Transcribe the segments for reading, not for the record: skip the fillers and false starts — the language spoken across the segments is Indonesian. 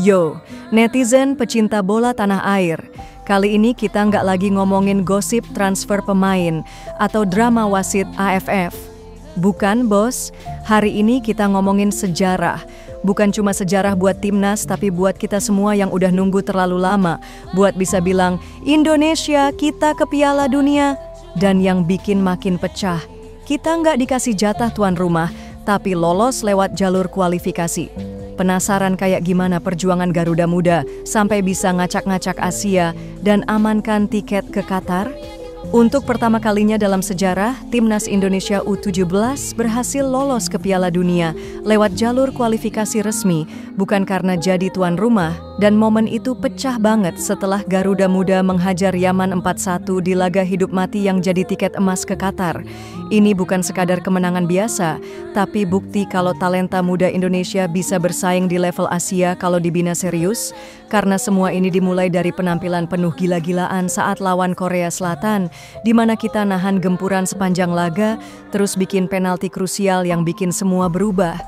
Yo, netizen pecinta bola tanah air. Kali ini kita nggak lagi ngomongin gosip transfer pemain atau drama wasit AFF. Bukan, bos. Hari ini kita ngomongin sejarah. Bukan cuma sejarah buat timnas, tapi buat kita semua yang udah nunggu terlalu lama. Buat bisa bilang, Indonesia, kita ke Piala Dunia. Dan yang bikin makin pecah, kita nggak dikasih jatah tuan rumah, tapi lolos lewat jalur kualifikasi. Penasaran kayak gimana perjuangan Garuda Muda sampai bisa ngacak-ngacak Asia dan amankan tiket ke Qatar? Untuk pertama kalinya dalam sejarah, Timnas Indonesia U17 berhasil lolos ke Piala Dunia lewat jalur kualifikasi resmi, bukan karena jadi tuan rumah, dan momen itu pecah banget setelah Garuda Muda menghajar Yaman 4-1 di laga hidup mati yang jadi tiket emas ke Qatar. Ini bukan sekadar kemenangan biasa, tapi bukti kalau talenta muda Indonesia bisa bersaing di level Asia kalau dibina serius, karena semua ini dimulai dari penampilan penuh gila-gilaan saat lawan Korea Selatan, di mana kita nahan gempuran sepanjang laga, terus bikin penalti krusial yang bikin semua berubah.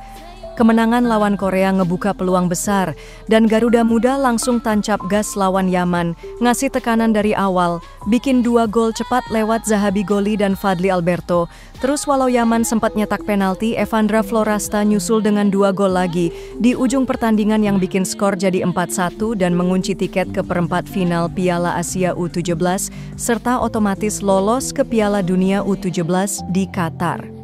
Kemenangan lawan Korea ngebuka peluang besar, dan Garuda Muda langsung tancap gas lawan Yaman, ngasih tekanan dari awal, bikin 2 gol cepat lewat Zahabi Goli dan Fadli Alberto. Terus walau Yaman sempat nyetak penalti, Evandra Florasta nyusul dengan 2 gol lagi di ujung pertandingan yang bikin skor jadi 4-1 dan mengunci tiket ke perempat final Piala Asia U17, serta otomatis lolos ke Piala Dunia U17 di Qatar.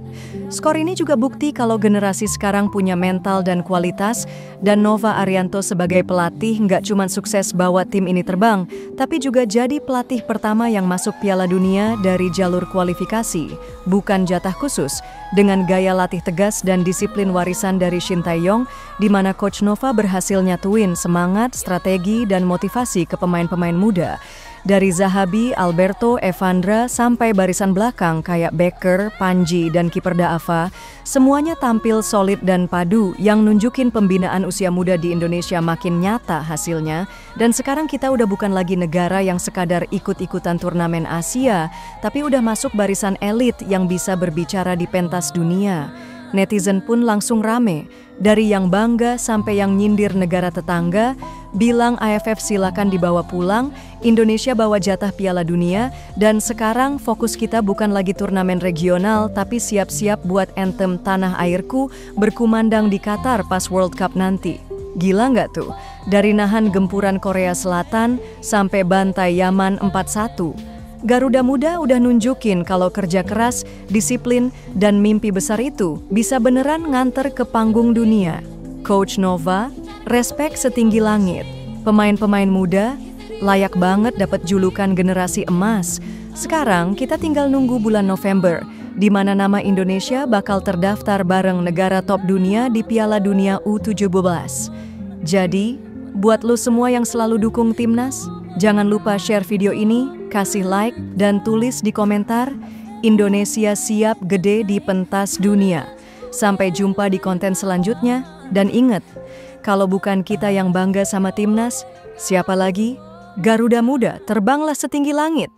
Skor ini juga bukti kalau generasi sekarang punya mental dan kualitas, dan Nova Arianto sebagai pelatih nggak cuma sukses bawa tim ini terbang, tapi juga jadi pelatih pertama yang masuk Piala Dunia dari jalur kualifikasi, bukan jatah khusus, dengan gaya latih tegas dan disiplin warisan dari Shin Tae-yong, di mana Coach Nova berhasil nyatuin semangat, strategi, dan motivasi ke pemain-pemain muda. Dari Zahabi, Alberto, Evandra, sampai barisan belakang kayak Becker, Panji, dan kiper Da'afa, semuanya tampil solid dan padu yang nunjukin pembinaan usia muda di Indonesia makin nyata hasilnya. Dan sekarang kita udah bukan lagi negara yang sekadar ikut-ikutan turnamen Asia, tapi udah masuk barisan elit yang bisa berbicara di pentas dunia. Netizen pun langsung rame, dari yang bangga sampai yang nyindir negara tetangga, bilang AFF silakan dibawa pulang, Indonesia bawa jatah Piala Dunia, dan sekarang fokus kita bukan lagi turnamen regional, tapi siap-siap buat anthem Tanah Airku berkumandang di Qatar pas World Cup nanti. Gila nggak tuh? Dari nahan gempuran Korea Selatan sampai bantai Yaman 4-1. Garuda Muda udah nunjukin kalau kerja keras, disiplin, dan mimpi besar itu bisa beneran nganter ke panggung dunia. Coach Nova, respek setinggi langit. Pemain-pemain muda, layak banget dapat julukan generasi emas. Sekarang kita tinggal nunggu bulan November, di mana nama Indonesia bakal terdaftar bareng negara top dunia di Piala Dunia U17. Jadi, buat lo semua yang selalu dukung timnas, jangan lupa share video ini, kasih like, dan tulis di komentar, Indonesia siap gede di pentas dunia. Sampai jumpa di konten selanjutnya, dan ingat, kalau bukan kita yang bangga sama timnas, siapa lagi? Garuda Muda, terbanglah setinggi langit.